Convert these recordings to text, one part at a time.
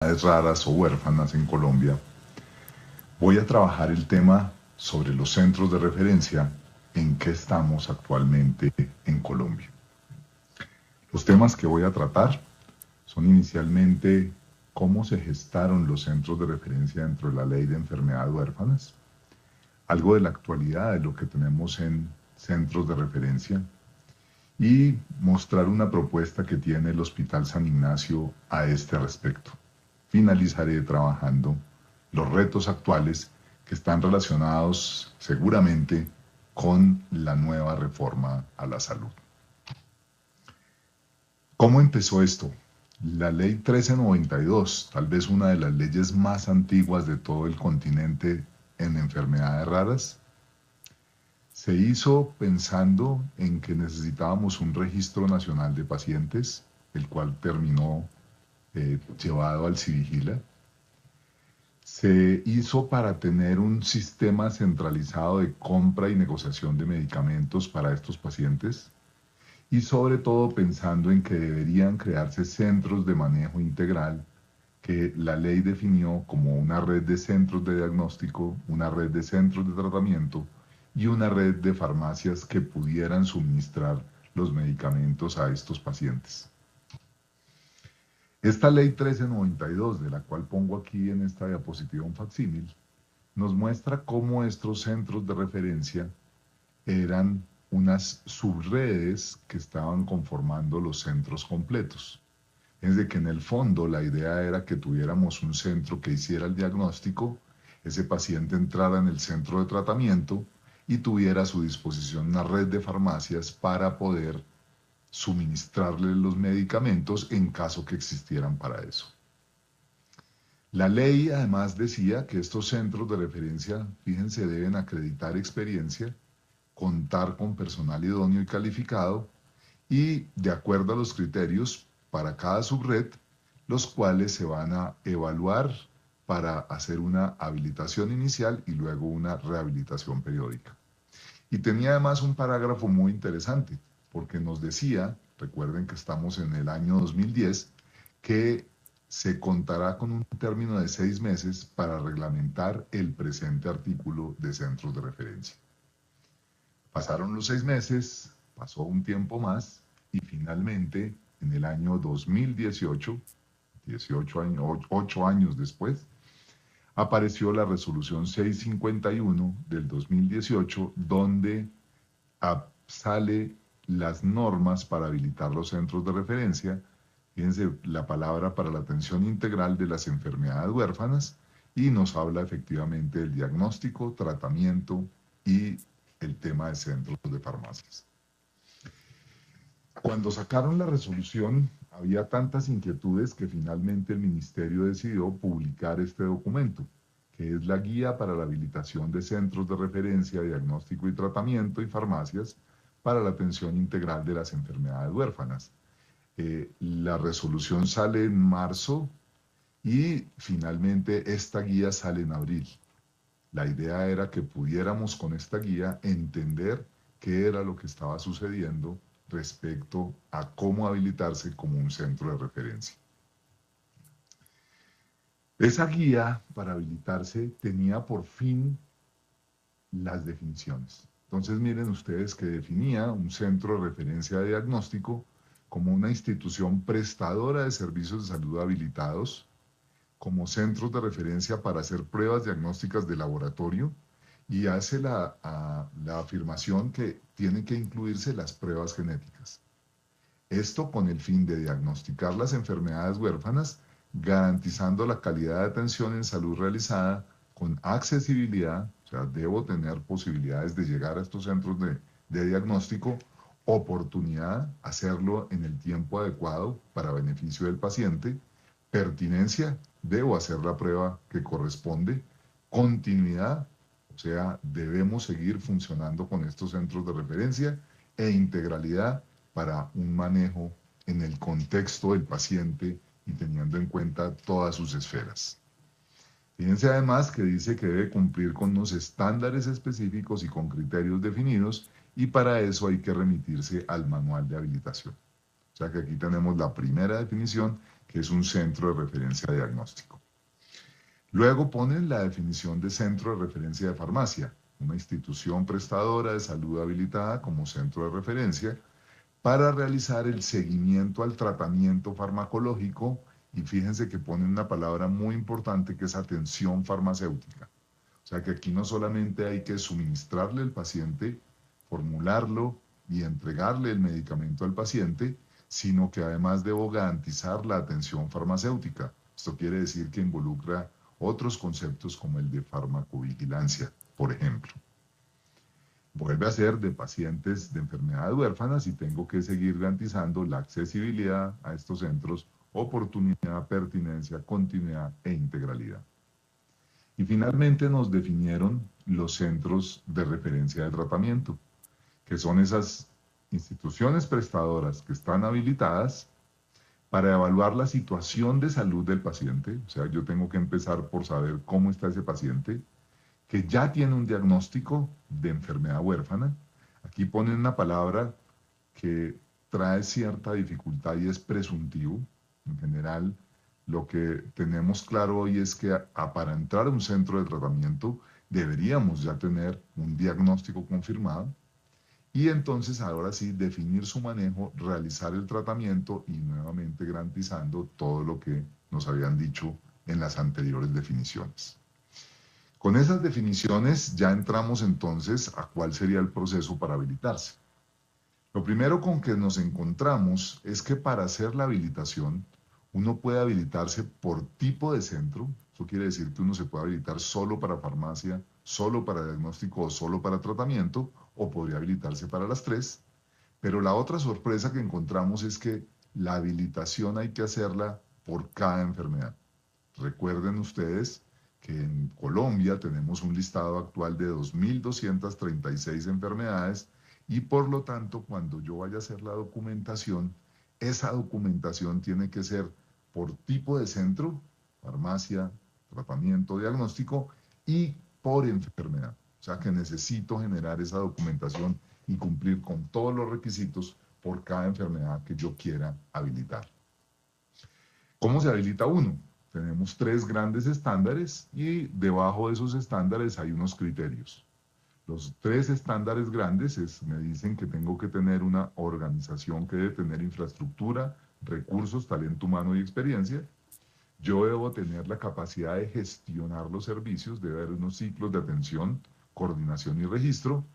enfermedades raras o huérfanas en Colombia, voy a trabajar el tema sobre los centros de referencia en que estamos actualmente en Colombia. Los temas que voy a tratar son inicialmente cómo se gestaron los centros de referencia dentro de la ley de enfermedades huérfanas, algo de la actualidad de lo que tenemos en centros de referencia y mostrar una propuesta que tiene el Hospital San Ignacio a este respecto. Finalizaré trabajando los retos actuales que están relacionados seguramente con la nueva reforma a la salud. ¿Cómo empezó esto? La ley 1392, tal vez una de las leyes más antiguas de todo el continente en enfermedades raras, se hizo pensando en que necesitábamos un registro nacional de pacientes, el cual terminó llevado al Civigila. Se hizo para tener un sistema centralizado de compra y negociación de medicamentos para estos pacientes y sobre todo pensando en que deberían crearse centros de manejo integral que la ley definió como una red de centros de diagnóstico, una red de centros de tratamiento y una red de farmacias que pudieran suministrar los medicamentos a estos pacientes. Esta ley 1392, de la cual pongo aquí en esta diapositiva un facsímil, nos muestra cómo estos centros de referencia eran unas subredes que estaban conformando los centros completos. Es de que en el fondo la idea era que tuviéramos un centro que hiciera el diagnóstico, ese paciente entrara en el centro de tratamiento y tuviera a su disposición una red de farmacias para poder suministrarle los medicamentos en caso que existieran para eso. La ley además decía que estos centros de referencia, fíjense, deben acreditar experiencia, contar con personal idóneo y calificado y, de acuerdo a los criterios para cada subred, los cuales se van a evaluar para hacer una habilitación inicial y luego una rehabilitación periódica. Y tenía además un parágrafo muy interesante, porque nos decía, recuerden que estamos en el año 2010, que se contará con un término de 6 meses para reglamentar el presente artículo de centros de referencia. Pasaron los 6 meses, pasó un tiempo más y finalmente en el año 2018, 8 años después, apareció la resolución 651 del 2018 donde sale las normas para habilitar los centros de referencia. Fíjense la palabra para la atención integral de las enfermedades huérfanas y nos habla efectivamente del diagnóstico, tratamiento y el tema de centros de farmacias. Cuando sacaron la resolución, había tantas inquietudes que finalmente el Ministerio decidió publicar este documento, que es la Guía para la Habilitación de Centros de Referencia, Diagnóstico y Tratamiento y Farmacias para la Atención Integral de las Enfermedades Huérfanas. La resolución sale en marzo y finalmente esta guía sale en abril. La idea era que pudiéramos con esta guía entender qué era lo que estaba sucediendo respecto a cómo habilitarse como un centro de referencia. Esa guía para habilitarse tenía por fin las definiciones. Entonces miren ustedes que definía un centro de referencia de diagnóstico como una institución prestadora de servicios de salud habilitados, como centros de referencia para hacer pruebas diagnósticas de laboratorio y hace la afirmación que tienen que incluirse las pruebas genéticas. Esto con el fin de diagnosticar las enfermedades huérfanas, garantizando la calidad de atención en salud realizada con accesibilidad, o sea, debo tener posibilidades de llegar a estos centros de diagnóstico, oportunidad, hacerlo en el tiempo adecuado para beneficio del paciente, pertinencia, debo hacer la prueba que corresponde, continuidad, o sea, debemos seguir funcionando con estos centros de referencia e integralidad para un manejo en el contexto del paciente y teniendo en cuenta todas sus esferas. Fíjense además que dice que debe cumplir con unos estándares específicos y con criterios definidos y para eso hay que remitirse al manual de habilitación. O sea que aquí tenemos la primera definición que es un centro de referencia diagnóstico. Luego ponen la definición de centro de referencia de farmacia, una institución prestadora de salud habilitada como centro de referencia para realizar el seguimiento al tratamiento farmacológico, y fíjense que ponen una palabra muy importante que es atención farmacéutica. O sea que aquí no solamente hay que suministrarle al paciente, formularlo y entregarle el medicamento al paciente, sino que además debo garantizar la atención farmacéutica. Esto quiere decir que involucra otros conceptos como el de farmacovigilancia, por ejemplo. Vuelve a ser de pacientes de enfermedades huérfanas y tengo que seguir garantizando la accesibilidad a estos centros, oportunidad, pertinencia, continuidad e integralidad. Y finalmente nos definieron los centros de referencia de tratamiento, que son esas instituciones prestadoras que están habilitadas para evaluar la situación de salud del paciente. O sea, yo tengo que empezar por saber cómo está ese paciente, que ya tiene un diagnóstico de enfermedad huérfana. Aquí ponen una palabra que trae cierta dificultad y es presuntivo. En general, lo que tenemos claro hoy es que para entrar a un centro de tratamiento deberíamos ya tener un diagnóstico confirmado y entonces ahora sí definir su manejo, realizar el tratamiento y nuevamente garantizando todo lo que nos habían dicho en las anteriores definiciones. Con esas definiciones ya entramos entonces a cuál sería el proceso para habilitarse. Lo primero con que nos encontramos es que para hacer la habilitación uno puede habilitarse por tipo de centro. Eso quiere decir que uno se puede habilitar solo para farmacia, solo para diagnóstico o solo para tratamiento, o podría habilitarse para las tres. Pero la otra sorpresa que encontramos es que la habilitación hay que hacerla por cada enfermedad. Recuerden ustedes que en Colombia tenemos un listado actual de 2.236 enfermedades y por lo tanto cuando yo vaya a hacer la documentación, esa documentación tiene que ser por tipo de centro, farmacia, tratamiento, diagnóstico y por enfermedad. O sea que necesito generar esa documentación y cumplir con todos los requisitos por cada enfermedad que yo quiera habilitar. ¿Cómo se habilita uno? Tenemos tres grandes estándares y debajo de esos estándares hay unos criterios. Los tres estándares grandes me dicen que tengo que tener una organización que debe tener infraestructura, recursos, talento humano y experiencia. Yo debo tener la capacidad de gestionar los servicios, debe haber unos ciclos de atención, coordinación y registro.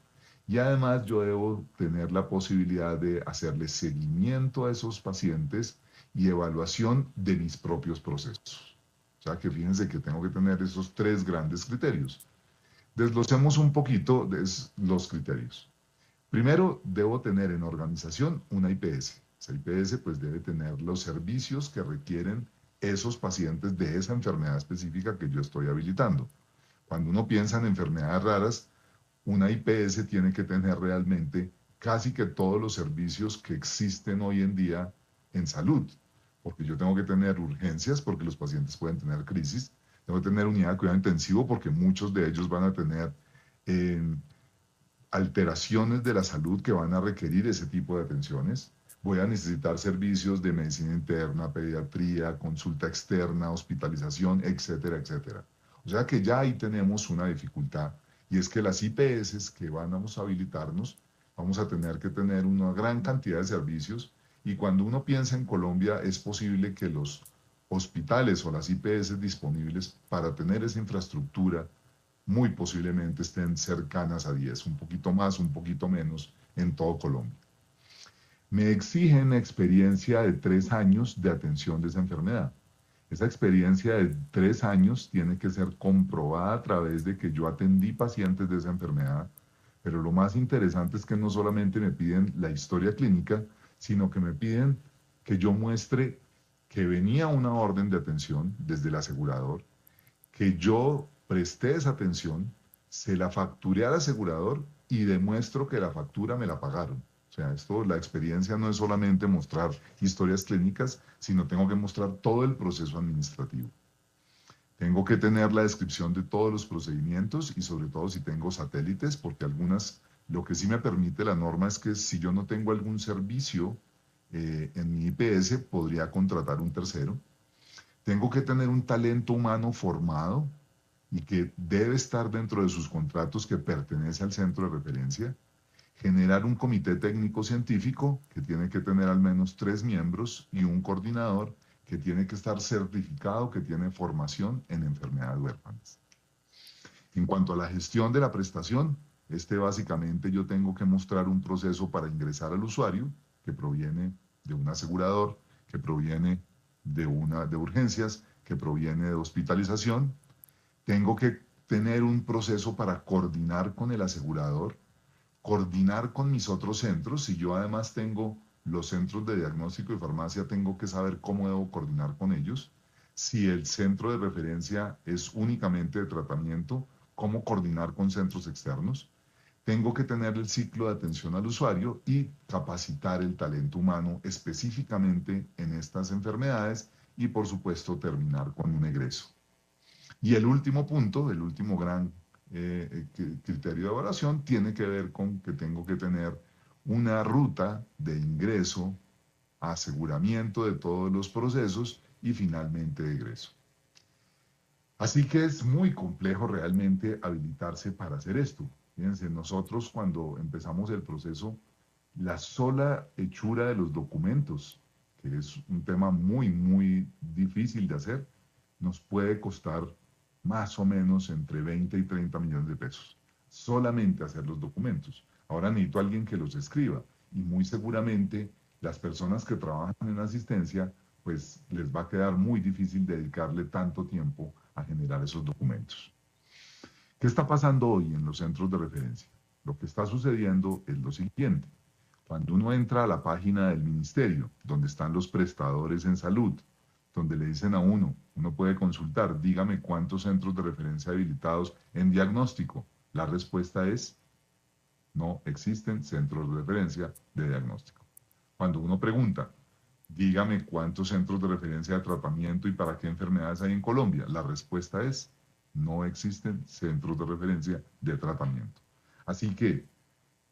Y además yo debo tener la posibilidad de hacerle seguimiento a esos pacientes y evaluación de mis propios procesos. O sea que fíjense que tengo que tener esos tres grandes criterios. Desglosemos un poquito de los criterios. Primero, debo tener en organización una IPS. Esa IPS pues debe tener los servicios que requieren esos pacientes de esa enfermedad específica que yo estoy habilitando. Cuando uno piensa en enfermedades raras, una IPS tiene que tener realmente casi que todos los servicios que existen hoy en día en salud, porque yo tengo que tener urgencias porque los pacientes pueden tener crisis, tengo que tener unidad de cuidado intensivo porque muchos de ellos van a tener alteraciones de la salud que van a requerir ese tipo de atenciones. Voy a necesitar servicios de medicina interna, pediatría, consulta externa, hospitalización, etcétera, etcétera. O sea que ya ahí tenemos una dificultad y es que las IPS que van a habilitarnos, vamos a tener que tener una gran cantidad de servicios y cuando uno piensa en Colombia es posible que los hospitales o las IPS disponibles para tener esa infraestructura muy posiblemente estén cercanas a 10, un poquito más, un poquito menos en todo Colombia. Me exigen experiencia de 3 años de atención de esa enfermedad. Esa experiencia de 3 años tiene que ser comprobada a través de que yo atendí pacientes de esa enfermedad, pero lo más interesante es que no solamente me piden la historia clínica, sino que me piden que yo muestre que venía una orden de atención desde el asegurador, que yo presté esa atención, se la facturé al asegurador y demuestro que la factura me la pagaron. O sea, la experiencia no es solamente mostrar historias clínicas, sino tengo que mostrar todo el proceso administrativo. Tengo que tener la descripción de todos los procedimientos y sobre todo si tengo satélites, porque lo que sí me permite la norma es que si yo no tengo algún servicio en mi IPS, podría contratar un tercero. Tengo que tener un talento humano formado y que debe estar dentro de sus contratos que pertenece al centro de referencia. Generar un comité técnico científico que tiene que tener al menos 3 miembros y un coordinador que tiene que estar certificado, que tiene formación en enfermedades huérfanas. En cuanto a la gestión de la prestación, básicamente yo tengo que mostrar un proceso para ingresar al usuario que proviene de un asegurador, que proviene de urgencias, que proviene de hospitalización. Tengo que tener un proceso para coordinar con el asegurador, coordinar con mis otros centros. Si yo además tengo los centros de diagnóstico y farmacia, tengo que saber cómo debo coordinar con ellos. Si el centro de referencia es únicamente de tratamiento, cómo coordinar con centros externos. Tengo que tener el ciclo de atención al usuario y capacitar el talento humano específicamente en estas enfermedades y, por supuesto, terminar con un egreso. Y el último punto, el último gran criterio de evaluación, tiene que ver con que tengo que tener una ruta de ingreso, aseguramiento de todos los procesos y finalmente de egreso. Así que es muy complejo realmente habilitarse para hacer esto. Fíjense, nosotros cuando empezamos el proceso, la sola hechura de los documentos, que es un tema muy difícil de hacer, nos puede costar más o menos entre 20 y 30 millones de pesos. Solamente hacer los documentos. Ahora necesito a alguien que los escriba y muy seguramente las personas que trabajan en asistencia, pues les va a quedar muy difícil dedicarle tanto tiempo a generar esos documentos. ¿Qué está pasando hoy en los centros de referencia? Lo que está sucediendo es lo siguiente. Cuando uno entra a la página del ministerio, donde están los prestadores en salud, donde le dicen a uno puede consultar, dígame cuántos centros de referencia habilitados en diagnóstico. La respuesta es, no existen centros de referencia de diagnóstico. Cuando uno pregunta, dígame cuántos centros de referencia de tratamiento y para qué enfermedades hay en Colombia, la respuesta es, no existen centros de referencia de tratamiento. Así que,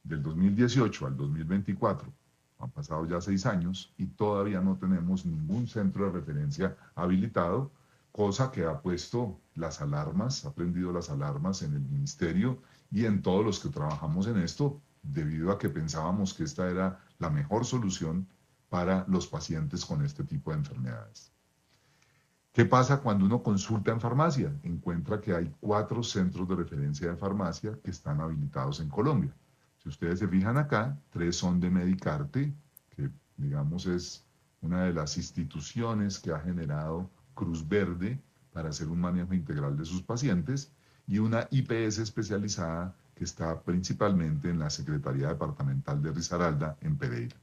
del 2018 al 2024, han pasado ya 6 años y todavía no tenemos ningún centro de referencia habilitado, cosa que ha puesto las alarmas, ha prendido las alarmas en el ministerio y en todos los que trabajamos en esto, debido a que pensábamos que esta era la mejor solución para los pacientes con este tipo de enfermedades. ¿Qué pasa cuando uno consulta en farmacia? Encuentra que hay 4 centros de referencia de farmacia que están habilitados en Colombia. Si ustedes se fijan acá, 3 son de Medicarte, que digamos es una de las instituciones que ha generado Cruz Verde para hacer un manejo integral de sus pacientes, y una IPS especializada que está principalmente en la Secretaría Departamental de Risaralda, en Pereira.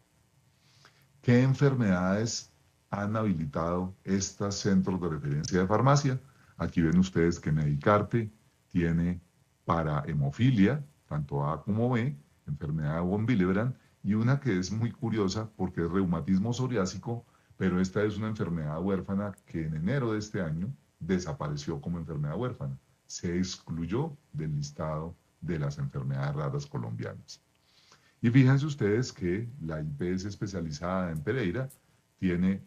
¿Qué enfermedades han habilitado estos centros de referencia de farmacia? Aquí ven ustedes que Medicarte tiene para hemofilia, tanto A como B, enfermedad de von Willebrand, y una que es muy curiosa porque es reumatismo psoriásico, pero esta es una enfermedad huérfana que en enero de este año desapareció como enfermedad huérfana. Se excluyó del listado de las enfermedades raras colombianas. Y fíjense ustedes que la IPS especializada en Pereira tiene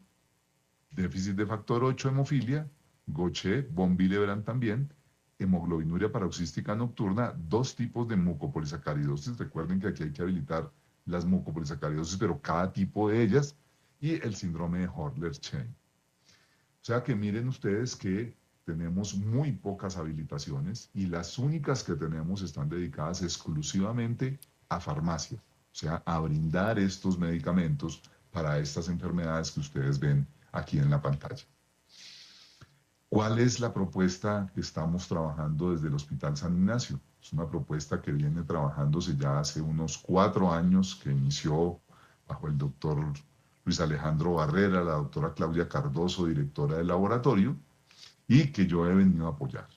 déficit de factor 8, hemofilia, Gaucher, von Willebrand también, hemoglobinuria paroxística nocturna, 2 tipos de mucopolisacaridosis. Recuerden que aquí hay que habilitar las mucopolisacaridosis, pero cada tipo de ellas, y el síndrome de Hurler-Chain. O sea que miren ustedes que tenemos muy pocas habilitaciones y las únicas que tenemos están dedicadas exclusivamente a farmacia, o sea, a brindar estos medicamentos para estas enfermedades que ustedes ven aquí en la pantalla. ¿Cuál es la propuesta que estamos trabajando desde el Hospital San Ignacio? Es una propuesta que viene trabajándose ya hace unos 4 años, que inició bajo el doctor Luis Alejandro Barrera, la doctora Claudia Cardoso, directora del laboratorio, y que yo he venido a apoyar.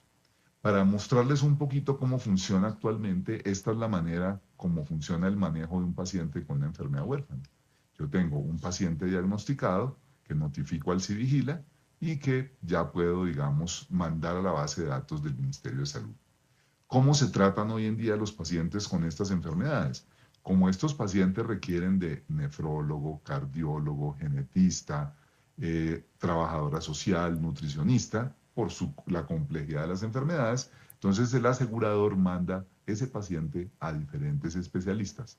Para mostrarles un poquito cómo funciona actualmente, esta es la manera como funciona el manejo de un paciente con una enfermedad huérfana. Yo tengo un paciente diagnosticado que notifico al CIVIGILA y que ya puedo, digamos, mandar a la base de datos del Ministerio de Salud. ¿Cómo se tratan hoy en día los pacientes con estas enfermedades? Como estos pacientes requieren de nefrólogo, cardiólogo, genetista, trabajadora social, nutricionista, por la complejidad de las enfermedades, entonces el asegurador manda ese paciente a diferentes especialistas.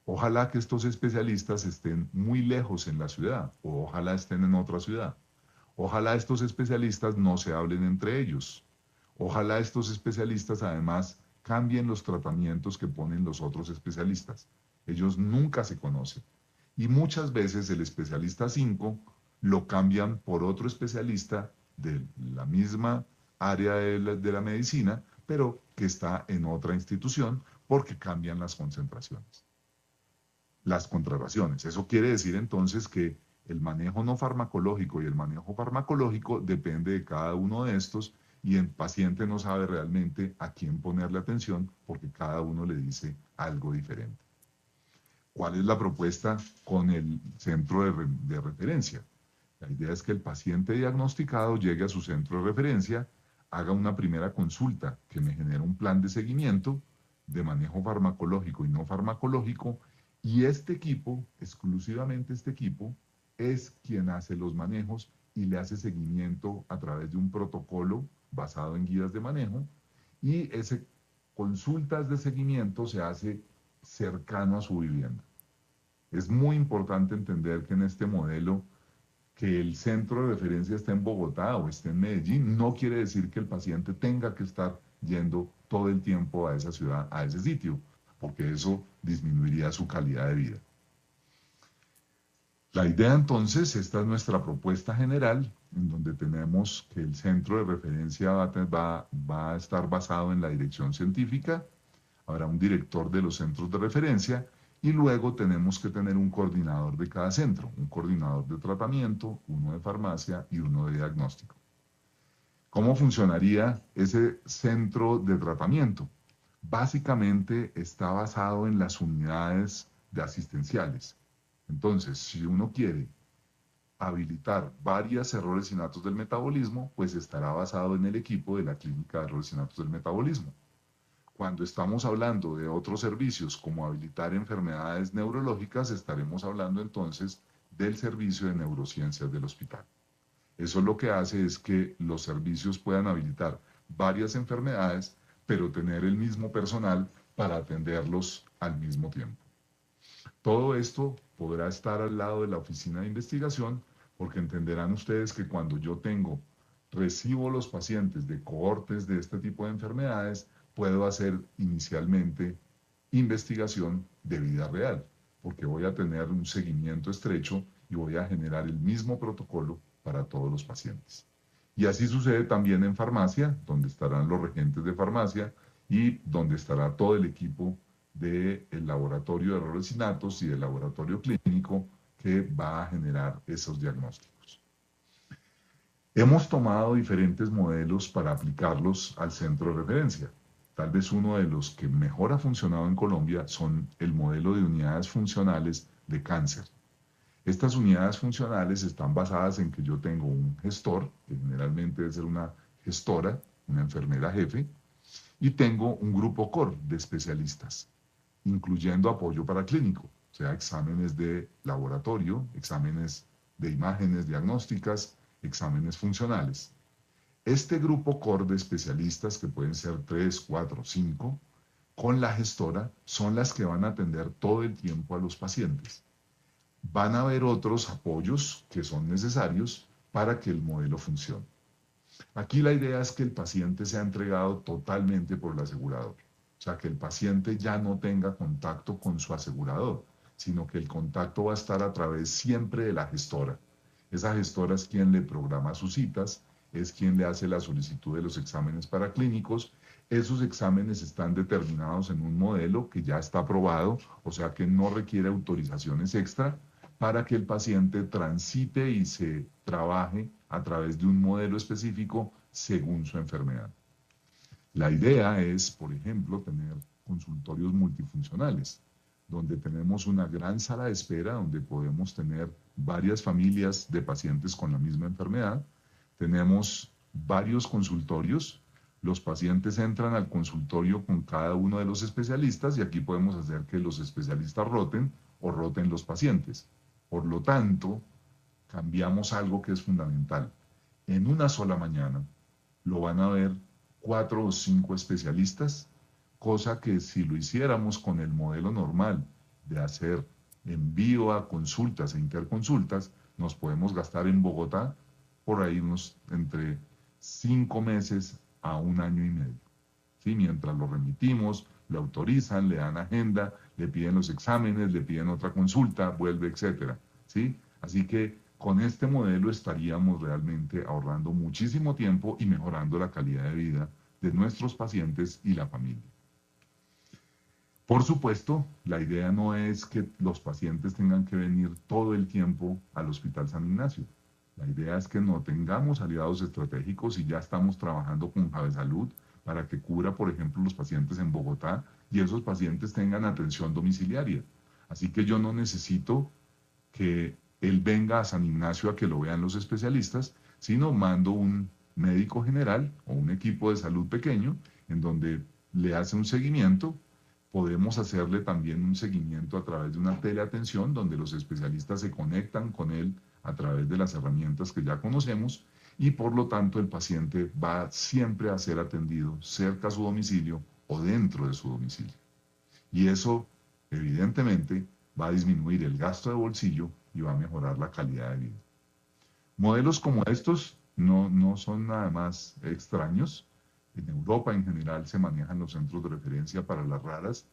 Ojalá que estos especialistas estén muy lejos en la ciudad o ojalá estén en otra ciudad. Ojalá estos especialistas no se hablen entre ellos. Ojalá estos especialistas además cambien los tratamientos que ponen los otros especialistas. Ellos nunca se conocen. Y muchas veces el especialista 5 lo cambian por otro especialista de la misma área de la medicina, pero que está en otra institución porque cambian las concentraciones, las contrataciones. Eso quiere decir entonces que el manejo no farmacológico y el manejo farmacológico depende de cada uno de estos y el paciente no sabe realmente a quién ponerle atención porque cada uno le dice algo diferente. ¿Cuál es la propuesta con el centro de referencia? La idea es que el paciente diagnosticado llegue a su centro de referencia, haga una primera consulta que me genera un plan de seguimiento de manejo farmacológico y no farmacológico, y este equipo, exclusivamente este equipo, es quien hace los manejos y le hace seguimiento a través de un protocolo basado en guías de manejo, y ese consultas de seguimiento se hace cercano a su vivienda. Es muy importante entender que en este modelo que el centro de referencia esté en Bogotá o esté en Medellín, no quiere decir que el paciente tenga que estar yendo todo el tiempo a esa ciudad, a ese sitio, porque eso disminuiría su calidad de vida. La idea entonces, esta es nuestra propuesta general, en donde tenemos que el centro de referencia va a estar basado en la dirección científica, habrá un director de los centros de referencia y luego tenemos que tener un coordinador de cada centro, un coordinador de tratamiento, uno de farmacia y uno de diagnóstico. ¿Cómo funcionaría ese centro de tratamiento? Básicamente está basado en las unidades de asistenciales. Entonces, si uno quiere habilitar varias errores innatos del metabolismo, pues estará basado en el equipo de la clínica de errores innatos del metabolismo. Cuando estamos hablando de otros servicios como habilitar enfermedades neurológicas, estaremos hablando entonces del servicio de neurociencias del hospital. Eso lo que hace es que los servicios puedan habilitar varias enfermedades, pero tener el mismo personal para atenderlos al mismo tiempo. Todo esto podrá estar al lado de la oficina de investigación, porque entenderán ustedes que cuando yo recibo los pacientes de cohortes de este tipo de enfermedades, puedo hacer inicialmente investigación de vida real, porque voy a tener un seguimiento estrecho y voy a generar el mismo protocolo para todos los pacientes. Y así sucede también en farmacia, donde estarán los regentes de farmacia y donde estará todo el equipo del laboratorio de errores innatos y del laboratorio clínico que va a generar esos diagnósticos. Hemos tomado diferentes modelos para aplicarlos al centro de referencia. Tal vez uno de los que mejor ha funcionado en Colombia son el modelo de unidades funcionales de cáncer. Estas unidades funcionales están basadas en que yo tengo un gestor, que generalmente debe ser una gestora, una enfermera jefe, y tengo un grupo core de especialistas, incluyendo apoyo paraclínico, o sea, exámenes de laboratorio, exámenes de imágenes diagnósticas, exámenes funcionales. Este grupo core de especialistas, que pueden ser 3, 4, 5, con la gestora, son las que van a atender todo el tiempo a los pacientes. Van a haber otros apoyos que son necesarios para que el modelo funcione. Aquí la idea es que el paciente sea entregado totalmente por el asegurador. O sea, que el paciente ya no tenga contacto con su asegurador, sino que el contacto va a estar a través siempre de la gestora. Esa gestora es quien le programa sus citas, es quien le hace la solicitud de los exámenes paraclínicos. Esos exámenes están determinados en un modelo que ya está aprobado, o sea que no requiere autorizaciones extra para que el paciente transite y se trabaje a través de un modelo específico según su enfermedad. La idea es, por ejemplo, tener consultorios multifuncionales, donde tenemos una gran sala de espera, donde podemos tener varias familias de pacientes con la misma enfermedad. Tenemos varios consultorios Los pacientes entran al consultorio con cada uno de los especialistas y aquí podemos hacer que los especialistas roten o roten los pacientes. Por lo tanto, cambiamos algo que es fundamental. En una sola mañana lo van a ver 4 o 5 especialistas, cosa que si lo hiciéramos con el modelo normal de hacer envío a consultas e interconsultas, nos podemos gastar en Bogotá por ahí unos entre 5 meses a un año y medio. ¿Sí? Mientras lo remitimos, le autorizan, le dan agenda, le piden los exámenes, le piden otra consulta, vuelve, etcétera. ¿Sí? Así que con este modelo estaríamos realmente ahorrando muchísimo tiempo y mejorando la calidad de vida de nuestros pacientes y la familia. Por supuesto, la idea no es que los pacientes tengan que venir todo el tiempo al Hospital San Ignacio. La idea es que no tengamos aliados estratégicos y ya estamos trabajando con Javesalud para que cubra, por ejemplo, los pacientes en Bogotá y esos pacientes tengan atención domiciliaria. Así que yo no necesito que él venga a San Ignacio a que lo vean los especialistas, sino mando un médico general o un equipo de salud pequeño en donde le hace un seguimiento. Podemos hacerle también un seguimiento a través de una teleatención donde los especialistas se conectan con él a través de las herramientas que ya conocemos y por lo tanto el paciente va siempre a ser atendido cerca a su domicilio o dentro de su domicilio. Y eso, evidentemente, va a disminuir el gasto de bolsillo y va a mejorar la calidad de vida. Modelos como estos no son nada más extraños. En Europa en general se manejan los centros de referencia para las raras,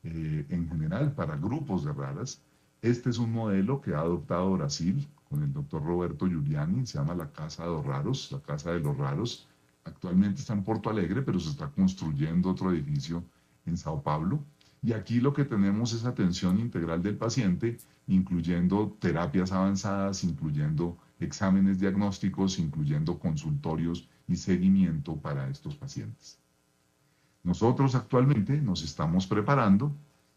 en general para grupos de raras. Este es un modelo que ha adoptado Brasil con el doctor Roberto Giuliani, se llama la Casa de los Raros, la Casa de los Raros. Actualmente está en Porto Alegre, pero se está construyendo otro edificio en Sao Paulo. Y aquí lo que tenemos es atención integral del paciente, incluyendo terapias avanzadas, incluyendo exámenes diagnósticos, incluyendo consultorios y seguimiento para estos pacientes. Nosotros actualmente nos estamos preparando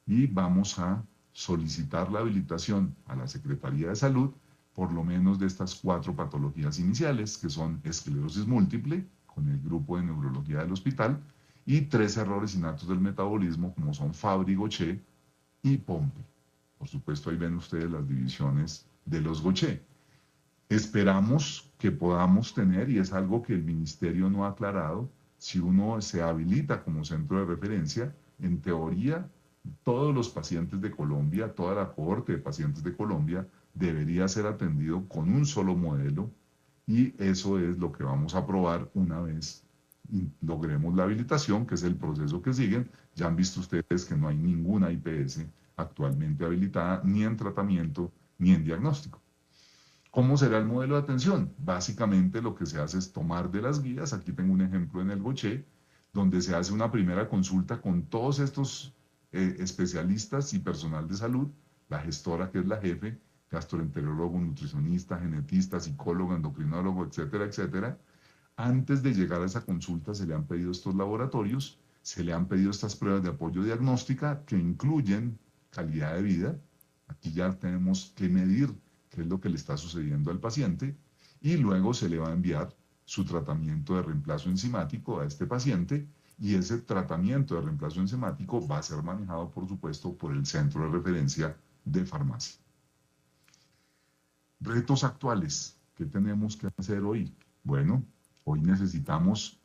y vamos a solicitar la habilitación a la Secretaría de Salud por lo menos de estas 4 patologías iniciales, que son esclerosis múltiple, con el grupo de neurología del hospital, y 3 errores innatos del metabolismo, como son Fabry-Gaucher y Pompe. Por supuesto, ahí ven ustedes las divisiones de los Gaucher. Esperamos que podamos tener, y es algo que el ministerio no ha aclarado, si uno se habilita como centro de referencia, en teoría, todos los pacientes de Colombia, toda la cohorte de pacientes de Colombia, debería ser atendido con un solo modelo, y eso es lo que vamos a probar una vez logremos la habilitación, que es el proceso que siguen. Ya han visto ustedes que no hay ninguna IPS actualmente habilitada, ni en tratamiento, ni en diagnóstico. ¿Cómo será el modelo de atención? Básicamente lo que se hace es tomar de las guías, aquí tengo un ejemplo en el Gaucher, donde se hace una primera consulta con todos estos especialistas y personal de salud, la gestora que es la jefe, gastroenterólogo, nutricionista, genetista, psicólogo, endocrinólogo, etcétera, etcétera. Antes de llegar a esa consulta se le han pedido estos laboratorios, se le han pedido estas pruebas de apoyo diagnóstica que incluyen calidad de vida. Aquí ya tenemos que medir qué es lo que le está sucediendo al paciente y luego se le va a enviar su tratamiento de reemplazo enzimático a este paciente y ese tratamiento de reemplazo enzimático va a ser manejado, por supuesto, por el centro de referencia de farmacia. Retos actuales. ¿Qué tenemos que hacer hoy? Bueno, hoy necesitamos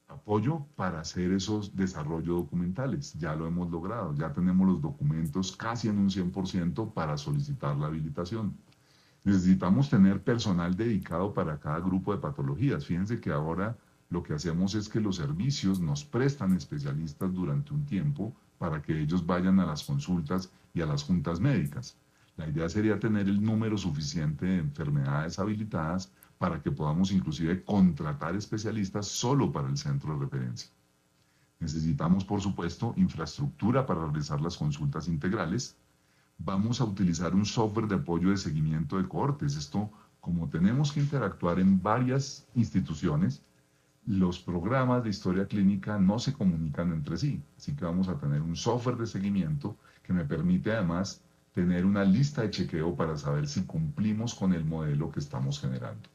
apoyo para hacer esos desarrollos documentales. Ya lo hemos logrado, ya tenemos los documentos casi en un 100% para solicitar la habilitación. Necesitamos tener personal dedicado para cada grupo de patologías. Fíjense que ahora lo que hacemos es que los servicios nos prestan especialistas durante un tiempo para que ellos vayan a las consultas y a las juntas médicas. La idea sería tener el número suficiente de enfermedades habilitadas para que podamos inclusive contratar especialistas solo para el centro de referencia. Necesitamos, por supuesto, infraestructura para realizar las consultas integrales. Vamos a utilizar un software de apoyo de seguimiento de cohortes. Esto, como tenemos que interactuar en varias instituciones, los programas de historia clínica no se comunican entre sí. Así que vamos a tener un software de seguimiento que me permite además tener una lista de chequeo para saber si cumplimos con el modelo que estamos generando.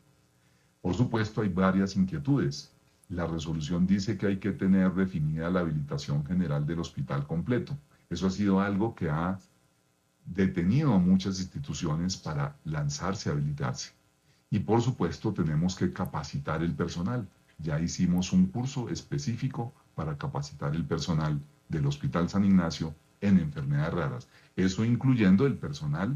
Por supuesto, hay varias inquietudes. La resolución dice que hay que tener definida la habilitación general del hospital completo. Eso ha sido algo que ha detenido a muchas instituciones para lanzarse a habilitarse. Y por supuesto tenemos que capacitar el personal. Ya hicimos un curso específico para capacitar el personal del Hospital San Ignacio en enfermedades raras. Eso incluyendo el personal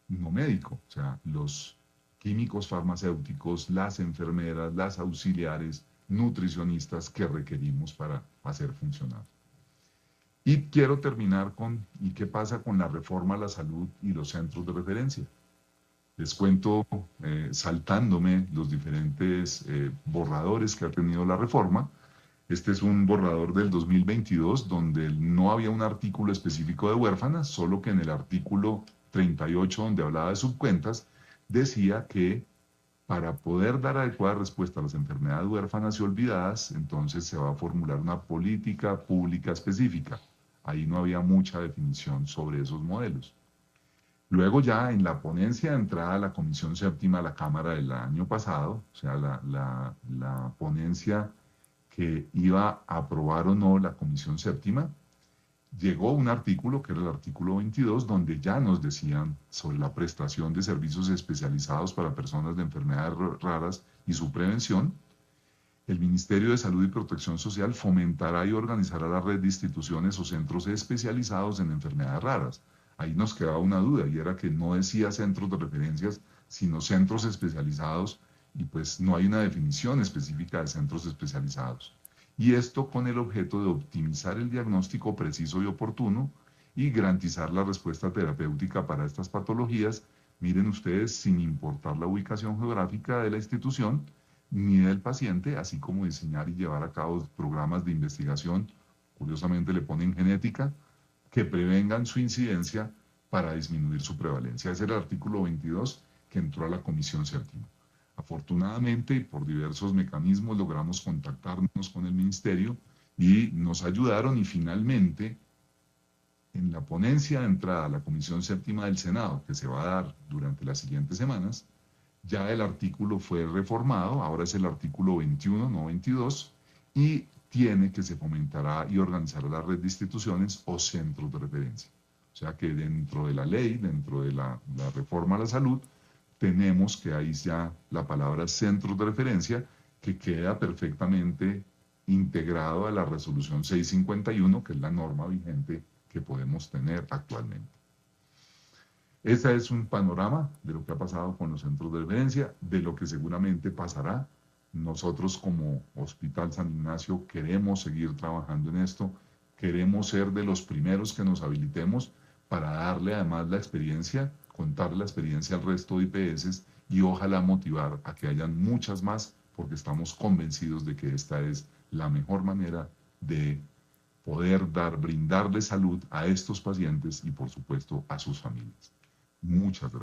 no médico, o sea, los químicos farmacéuticos, las enfermeras, las auxiliares, nutricionistas que requerimos para hacer funcionar. Y quiero terminar con, ¿y qué pasa con la reforma a la salud y los centros de referencia? Les cuento, saltándome los diferentes borradores que ha tenido la reforma. Este es un borrador del 2022 donde no había un artículo específico de huérfanas, solo que en el artículo 38, donde hablaba de subcuentas, decía que para poder dar adecuada respuesta a las enfermedades huérfanas y olvidadas, entonces se va a formular una política pública específica. Ahí no había mucha definición sobre esos modelos. Luego ya en la ponencia de entrada a la Comisión Séptima a la Cámara del año pasado, o sea, la ponencia que iba a aprobar o no la Comisión Séptima, llegó un artículo, que era el artículo 22, donde ya nos decían sobre la prestación de servicios especializados para personas de enfermedades raras y su prevención. El Ministerio de Salud y Protección Social fomentará y organizará la red de instituciones o centros especializados en enfermedades raras. Ahí nos quedaba una duda y era que no decía centros de referencias, sino centros especializados y pues no hay una definición específica de centros especializados. Y esto con el objeto de optimizar el diagnóstico preciso y oportuno y garantizar la respuesta terapéutica para estas patologías, miren ustedes, sin importar la ubicación geográfica de la institución ni del paciente, así como diseñar y llevar a cabo programas de investigación, curiosamente le ponen genética, que prevengan su incidencia para disminuir su prevalencia. Ese era el artículo 22 que entró a la Comisión Séptima. Afortunadamente, y por diversos mecanismos, logramos contactarnos con el Ministerio y nos ayudaron y finalmente, en la ponencia de entrada a la Comisión Séptima del Senado, que se va a dar durante las siguientes semanas, ya el artículo fue reformado, ahora es el artículo 21, no 22, y tiene que se fomentará y organizará la red de instituciones o centros de referencia. O sea que dentro de la ley, dentro de la reforma a la salud, tenemos que ahí ya la palabra centros de referencia que queda perfectamente integrado a la resolución 651, que es la norma vigente que podemos tener actualmente. Ese es un panorama de lo que ha pasado con los centros de referencia, de lo que seguramente pasará. Nosotros como Hospital San Ignacio queremos seguir trabajando en esto, queremos ser de los primeros que nos habilitemos para darle además la experiencia, contarle la experiencia al resto de IPS y ojalá motivar a que hayan muchas más, porque estamos convencidos de que esta es la mejor manera de poder brindarle salud a estos pacientes y por supuesto a sus familias. Muchas gracias.